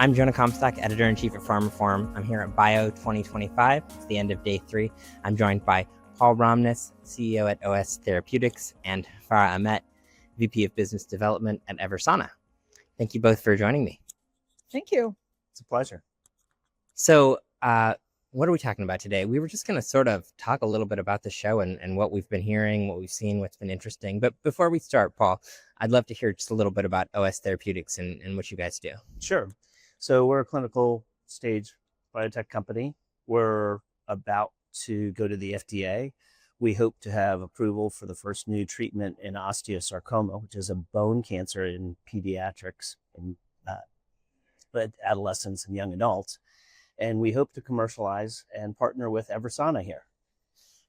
I'm Jonah Comstock, Editor-in-Chief at Farm Reform. I'm here at Bio 2025. It's the end of day 3. I'm joined by Paul Romness, CEO at OS Therapeutics, and Farah Ahmad, VP of Business Development at EVERSANA. Thank you both for joining me. Thank you. It's a pleasure. So, what are we talking about today? We were just going to sort of talk a little bit about the show and what we've been hearing, what we've seen, what's been interesting. But before we start, Paul, I'd love to hear just a little bit about OS Therapeutics and what you guys do. Sure. So we're a clinical stage biotech company. We're about to go to the FDA. We hope to have approval for the first new treatment in osteosarcoma, which is a bone cancer in pediatrics and adolescents and young adults. And we hope to commercialize and partner with EVERSANA here.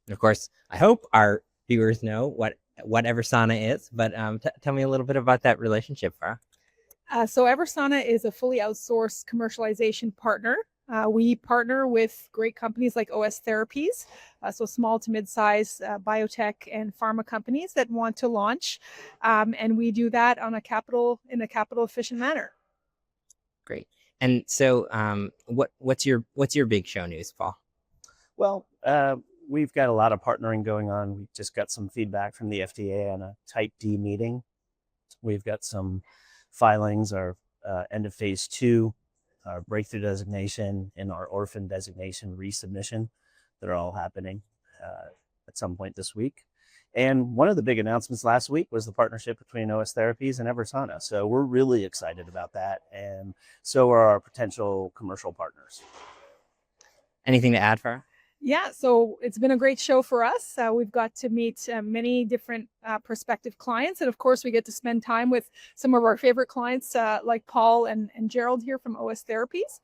And of course, I hope our viewers know what EVERSANA is, but tell me a little bit about that relationship, Farah. So EVERSANA is a fully outsourced commercialization partner. We partner with great companies like OS Therapies, so small to mid-size biotech and pharma companies that want to launch, and we do that in a capital efficient manner. Great. And so, what's your big show news, Paul? Well, we've got a lot of partnering going on. We just got some feedback from the FDA on a Type D meeting. We've got some filings, our end of phase 2, our breakthrough designation, and our orphan designation resubmission that are all happening at some point this week. And one of the big announcements last week was the partnership between OS Therapies and EVERSANA. So we're really excited about that, and so are our potential commercial partners. Anything to add, Farah? Yeah, so it's been a great show for us. We've got to meet many different prospective clients. And of course, we get to spend time with some of our favorite clients like Paul and Gerald here from OS Therapies.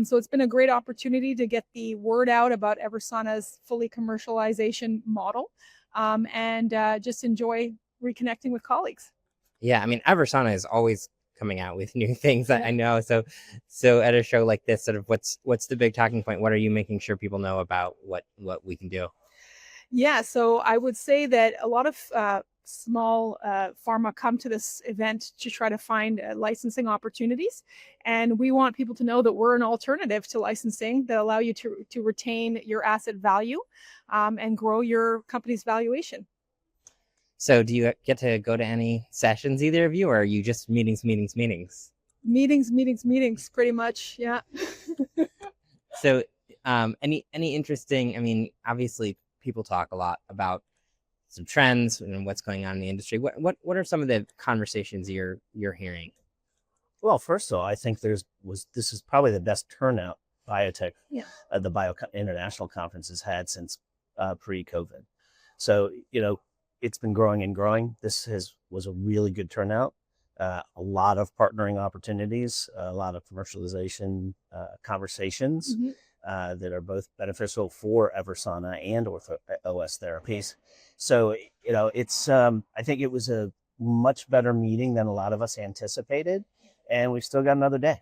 So it's been a great opportunity to get the word out about EVERSANA's fully commercialization model and just enjoy reconnecting with colleagues. Yeah, I mean, EVERSANA is always coming out with new things. I know. So at a show like this, sort of what's the big talking point? What are you making sure people know about what we can do? Yeah, so I would say that a lot of small pharma come to this event to try to find licensing opportunities, and we want people to know that we're an alternative to licensing that allow you to retain your asset value and grow your company's valuation. So do you get to go to any sessions, either of you, or are you just meetings? Meetings, pretty much, yeah. So any interesting, I mean, obviously people talk a lot about some trends and what's going on in the industry. What are some of the conversations you're hearing? Well, first of all, I think this is probably the best turnout biotech the Bio International Conference has had since pre-COVID. So, it's been growing and growing. This was a really good turnout. A lot of partnering opportunities, a lot of commercialization conversations that are both beneficial for EVERSANA and OS Therapies. So, it's I think it was a much better meeting than a lot of us anticipated, and we've still got another day.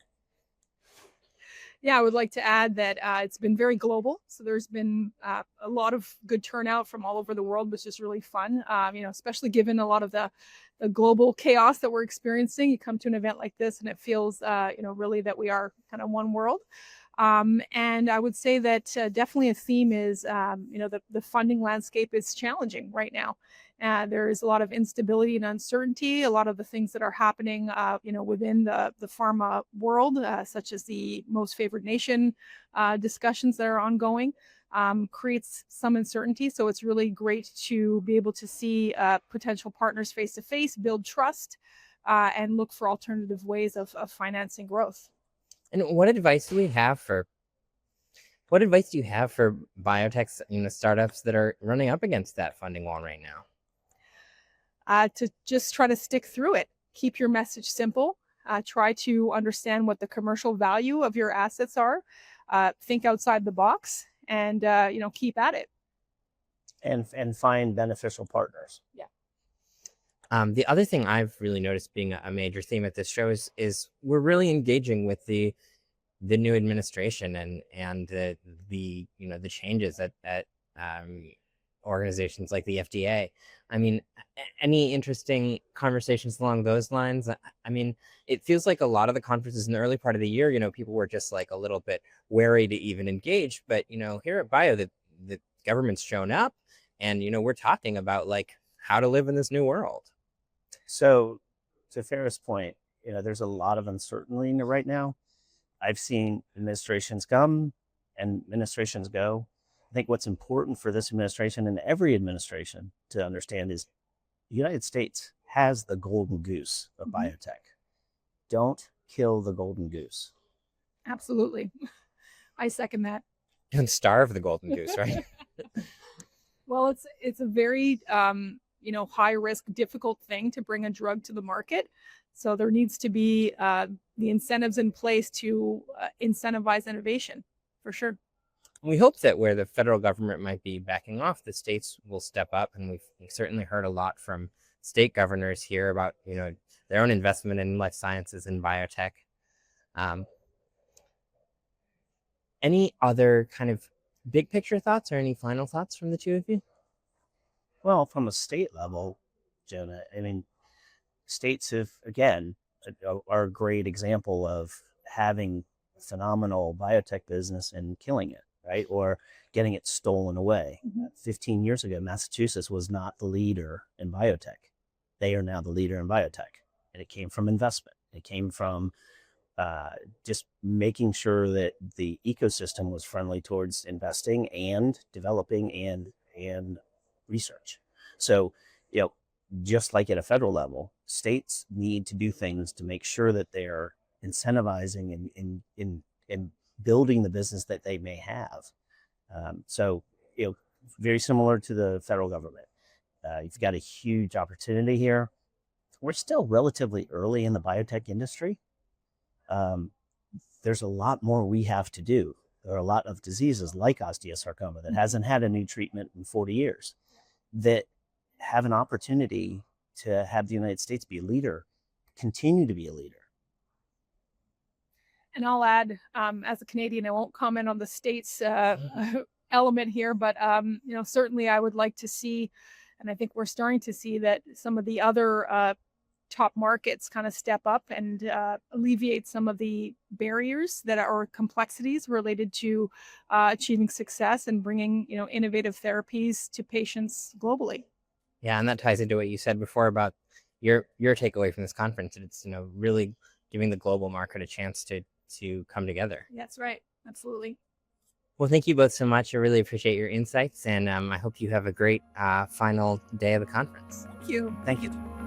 Yeah, I would like to add that it's been very global. So there's been a lot of good turnout from all over the world, which is really fun, especially given a lot of the global chaos that we're experiencing. You come to an event like this and it feels, really that we are kind of one world. And I would say that definitely a theme is, the funding landscape is challenging right now. There is a lot of instability and uncertainty. A lot of the things that are happening, within the pharma world, such as the most favored nation discussions that are ongoing, creates some uncertainty. So it's really great to be able to see potential partners face to face, build trust, and look for alternative ways of financing growth. And what advice do you have for biotechs, startups that are running up against that funding wall right now? To just try to stick through it. Keep your message simple. Try to understand what the commercial value of your assets are. Think outside the box, and keep at it. And find beneficial partners. Yeah. The other thing I've really noticed being a major theme at this show is we're really engaging with the new administration and the changes that organizations like the FDA. I mean, any interesting conversations along those lines? I mean, it feels like a lot of the conferences in the early part of the year, people were just like a little bit wary to even engage. But, here at Bio, the government's shown up and, we're talking about like how to live in this new world. So to Farah's point, there's a lot of uncertainty right now. I've seen administrations come and administrations go. I think what's important for this administration and every administration to understand is the United States has the golden goose of biotech. Don't kill the golden goose. Absolutely. I second that. Don't starve the golden goose, right? Well, it's a very high risk, difficult thing to bring a drug to the market. So there needs to be the incentives in place to incentivize innovation, for sure. We hope that where the federal government might be backing off, the states will step up, and we've certainly heard a lot from state governors here about their own investment in life sciences and biotech. Any other kind of big picture thoughts or any final thoughts from the two of you? Well, from a state level, Jonah, I mean, states have, again, are a great example of having phenomenal biotech business and killing it, right? Or getting it stolen away. 15 years ago, Massachusetts was not the leader in biotech. They are now the leader in biotech. And it came from investment. It came from just making sure that the ecosystem was friendly towards investing and developing and research. So, just like at a federal level, states need to do things to make sure that they're incentivizing and building the business that they may have. So, very similar to the federal government. You've got a huge opportunity here. We're still relatively early in the biotech industry. There's a lot more we have to do. There are a lot of diseases like osteosarcoma that hasn't had a new treatment in 40 years that have an opportunity to have the United States be a leader, continue to be a leader. And I'll add, as a Canadian, I won't comment on the state's element here, but certainly I would like to see, and I think we're starting to see that some of the other top markets kind of step up and alleviate some of the barriers that are complexities related to achieving success and bringing innovative therapies to patients globally. Yeah, and that ties into what you said before about your takeaway from this conference. It's really giving the global market a chance to come together. That's right. Absolutely. Well, thank you both so much. I really appreciate your insights, and I hope you have a great final day of the conference. Thank you. Thank you.